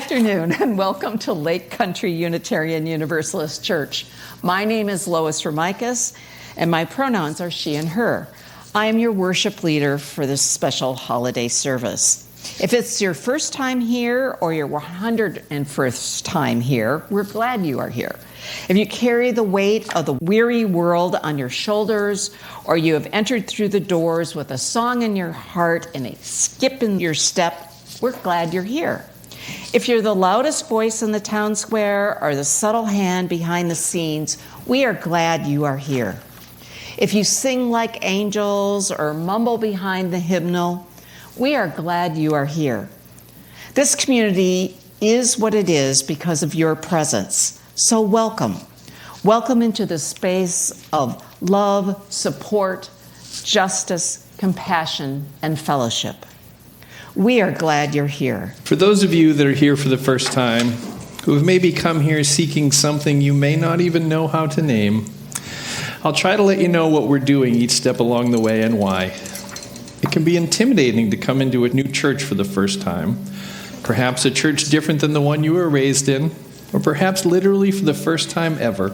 afternoon and welcome to Lake Country Unitarian Universalist Church. My name is Lois Ramicus and my pronouns are she and her. I am your worship leader for this special holiday service. If it's your first time here or your 101st time here, we're glad you are here. If you carry the weight of the weary world on your shoulders, or you have entered through the doors with a song in your heart and a skip in your step, we're glad you're here. If you're the loudest voice in the town square or the subtle hand behind the scenes, we are glad you are here. If you sing like angels or mumble behind the hymnal, we are glad you are here. This community is what it is because of your presence. So welcome. Welcome into the space of love, support, justice, compassion, and fellowship. We are glad you're here. For those of you that are here for the first time, who have maybe come here seeking something you may not even know how to name, I'll try to let you know what we're doing each step along the way and why. It can be intimidating to come into a new church for the first time, perhaps a church different than the one you were raised in, or perhaps literally for the first time ever.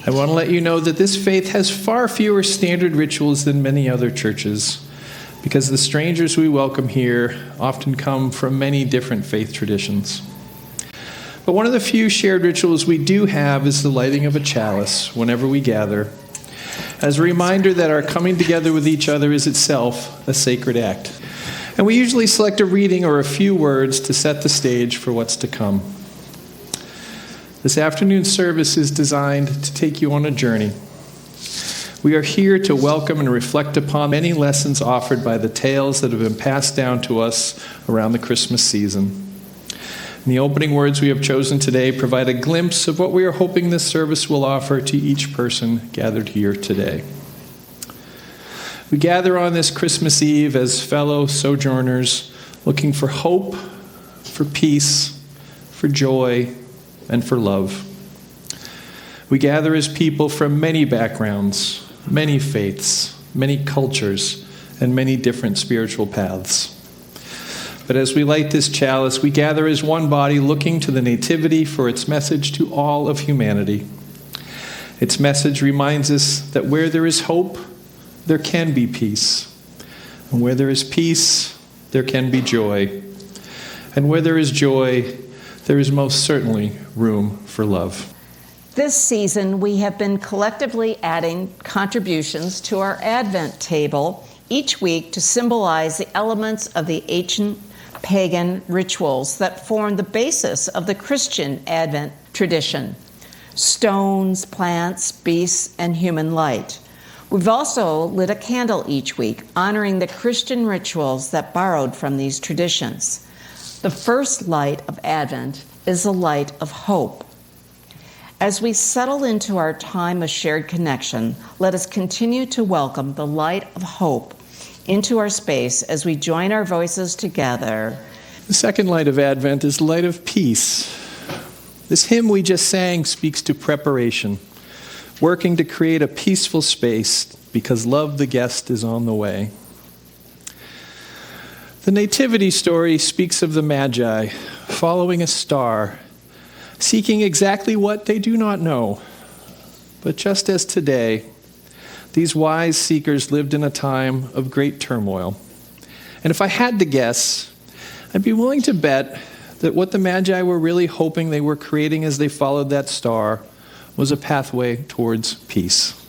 I want to let you know that this faith has far fewer standard rituals than many other churches, because the strangers we welcome here often come from many different faith traditions. But one of the few shared rituals we do have is the lighting of a chalice whenever we gather, as a reminder that our coming together with each other is itself a sacred act. And we usually select a reading or a few words to set the stage for what's to come. This afternoon's service is designed to take you on a journey. We are here to welcome and reflect upon many lessons offered by the tales that have been passed down to us around the Christmas season. And the opening words we have chosen today provide a glimpse of what we are hoping this service will offer to each person gathered here today. We gather on this Christmas Eve as fellow sojourners looking for hope, for peace, for joy, and for love. We gather as people from many backgrounds, many faiths, many cultures, and many different spiritual paths. But as we light this chalice, we gather as one body looking to the Nativity for its message to all of humanity. Its message reminds us that where there is hope, there can be peace. And where there is peace, there can be joy. And where there is joy, there is most certainly room for love. This season, we have been collectively adding contributions to our Advent table each week to symbolize the elements of the ancient pagan rituals that form the basis of the Christian Advent tradition: stones, plants, beasts, and human light. We've also lit a candle each week, honoring the Christian rituals that borrowed from these traditions. The first light of Advent is the light of hope. As we settle into our time of shared connection, let us continue to welcome the light of hope into our space as we join our voices together. The second light of Advent is the light of peace. This hymn we just sang speaks to preparation, working to create a peaceful space because love the guest is on the way. The Nativity story speaks of the Magi following a star, seeking exactly what they do not know. But just as today, these wise seekers lived in a time of great turmoil. And if I had to guess, I'd be willing to bet that what the Magi were really hoping they were creating as they followed that star was a pathway towards peace.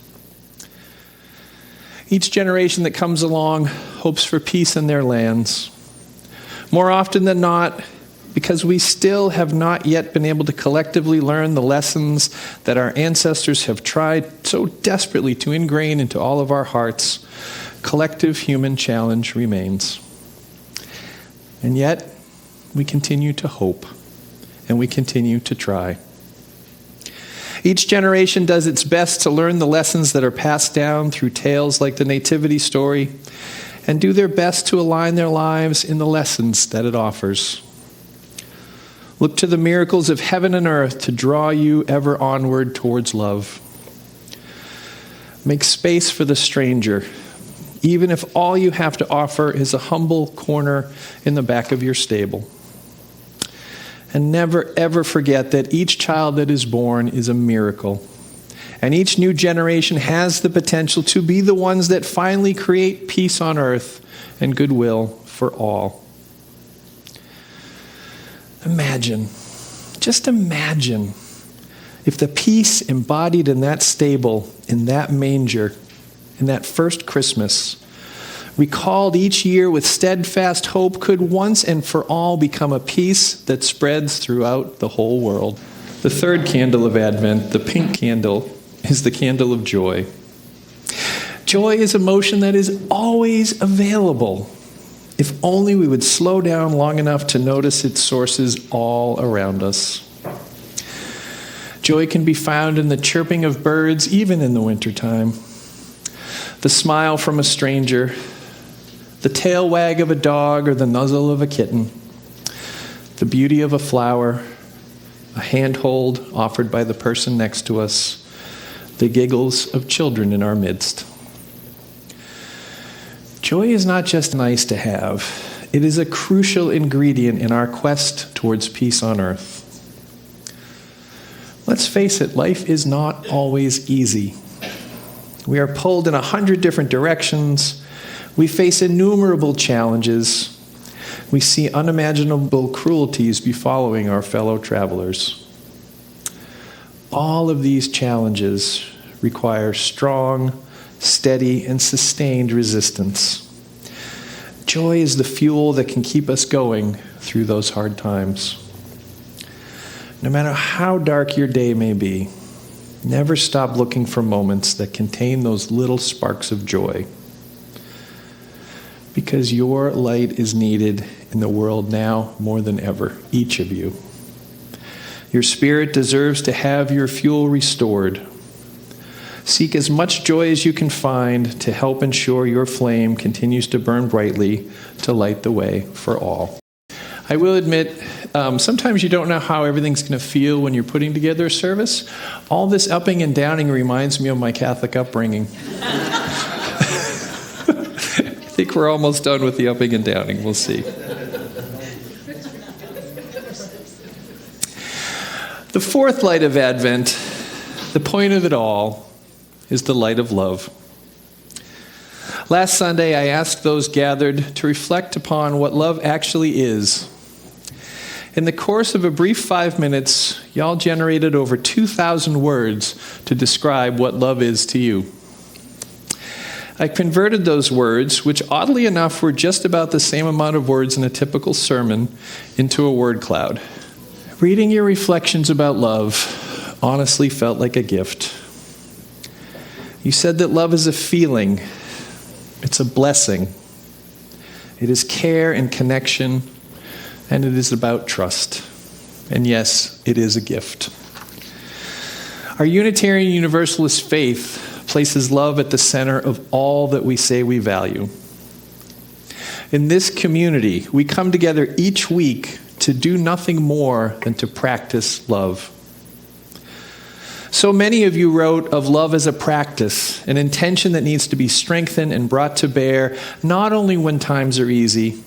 Each generation that comes along hopes for peace in their lands. More often than not, because we still have not yet been able to collectively learn the lessons that our ancestors have tried so desperately to ingrain into all of our hearts, collective human challenge remains. And yet, we continue to hope, and we continue to try. Each generation does its best to learn the lessons that are passed down through tales like the Nativity story, and do their best to align their lives in the lessons that it offers. Look to the miracles of heaven and earth to draw you ever onward towards love. Make space for the stranger, even if all you have to offer is a humble corner in the back of your stable. And never, ever forget that each child that is born is a miracle. And each new generation has the potential to be the ones that finally create peace on earth and goodwill for all. Imagine, just imagine, if the peace embodied in that stable, in that manger, in that first Christmas, recalled each year with steadfast hope, could once and for all become a peace that spreads throughout the whole world. The third candle of Advent, the pink candle, is the candle of joy. Joy is emotion that is always available, if only we would slow down long enough to notice its sources all around us. Joy can be found in the chirping of birds, even in the wintertime, the smile from a stranger, the tail wag of a dog or the nuzzle of a kitten, the beauty of a flower, a handhold offered by the person next to us, the giggles of children in our midst. Joy is not just nice to have. It is a crucial ingredient in our quest towards peace on earth. Let's face it, life is not always easy. We are pulled in 100 different directions. We face innumerable challenges. We see unimaginable cruelties befalling our fellow travelers. All of these challenges require strong, steady, and sustained resistance. Joy is the fuel that can keep us going through those hard times. No matter how dark your day may be, never stop looking for moments that contain those little sparks of joy. Because your light is needed in the world now more than ever, each of you. Your spirit deserves to have your fuel restored. Seek as much joy as you can find to help ensure your flame continues to burn brightly to light the way for all. I will admit, sometimes you don't know how everything's going to feel when you're putting together a service. All this upping and downing reminds me of my Catholic upbringing. I think we're almost done with the upping and downing. We'll see. The fourth light of Advent, the point of it all, is the light of love. Last Sunday, I asked those gathered to reflect upon what love actually is. In the course of a brief 5 minutes, y'all generated over 2,000 words to describe what love is to you. I converted those words, which oddly enough were just about the same amount of words in a typical sermon, into a word cloud. Reading your reflections about love honestly felt like a gift. You said that love is a feeling. It's a blessing. It is care and connection, and it is about trust. And yes, it is a gift. Our Unitarian Universalist faith places love at the center of all that we say we value. In this community, we come together each week to do nothing more than to practice love. So many of you wrote of love as a practice, an intention that needs to be strengthened and brought to bear, not only when times are easy,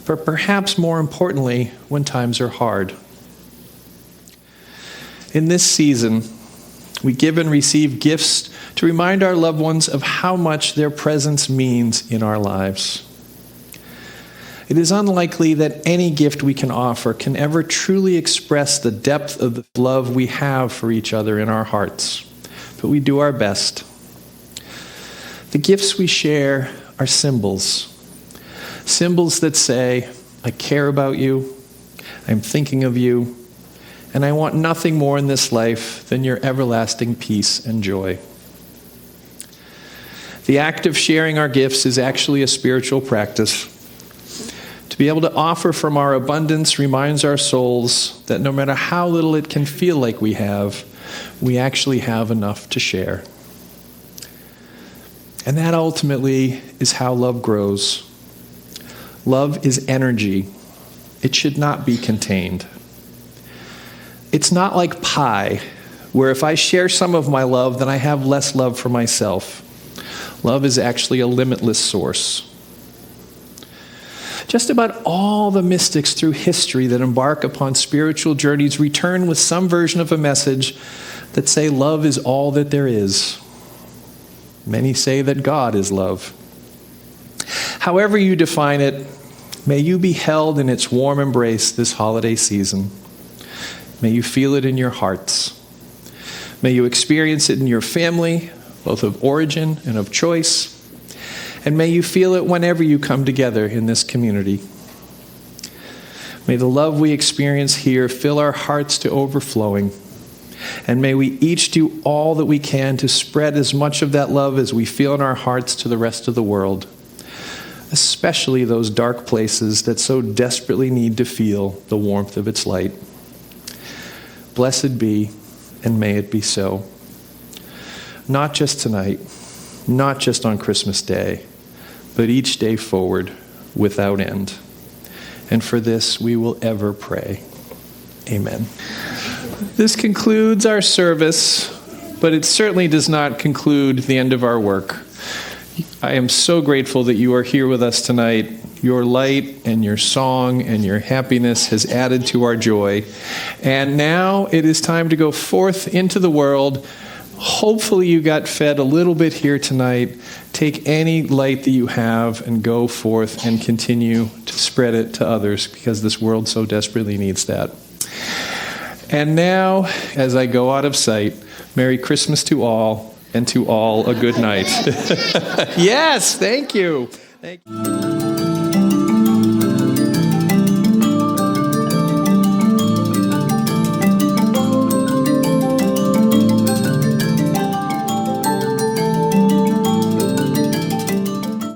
but perhaps more importantly, when times are hard. In this season, we give and receive gifts to remind our loved ones of how much their presence means in our lives. It is unlikely that any gift we can offer can ever truly express the depth of the love we have for each other in our hearts, but we do our best. The gifts we share are symbols. Symbols that say, I care about you, I'm thinking of you, and I want nothing more in this life than your everlasting peace and joy. The act of sharing our gifts is actually a spiritual practice. To be able to offer from our abundance reminds our souls that no matter how little it can feel like we actually have enough to share. And that ultimately is how love grows. Love is energy. It should not be contained. It's not like pie, where if I share some of my love, then I have less love for myself. Love is actually a limitless source. Just about all the mystics through history that embark upon spiritual journeys return with some version of a message that say love is all that there is. Many say that God is love. However you define it, may you be held in its warm embrace this holiday season. May you feel it in your hearts. May you experience it in your family, both of origin and of choice. And may you feel it whenever you come together in this community. May the love we experience here fill our hearts to overflowing. And may we each do all that we can to spread as much of that love as we feel in our hearts to the rest of the world, especially those dark places that so desperately need to feel the warmth of its light. Blessed be, and may it be so. Not just tonight, not just on Christmas Day, but each day forward without end. And for this we will ever pray. Amen. This concludes our service, but it certainly does not conclude the end of our work. I am so grateful that you are here with us tonight. Your light and your song and your happiness has added to our joy. And now it is time to go forth into the world. Hopefully you got fed a little bit here tonight. Take any light that you have and go forth and continue to spread it to others, because this world so desperately needs that. And now, as I go out of sight, Merry Christmas to all, and to all a good night. Yes, thank you. Thank you.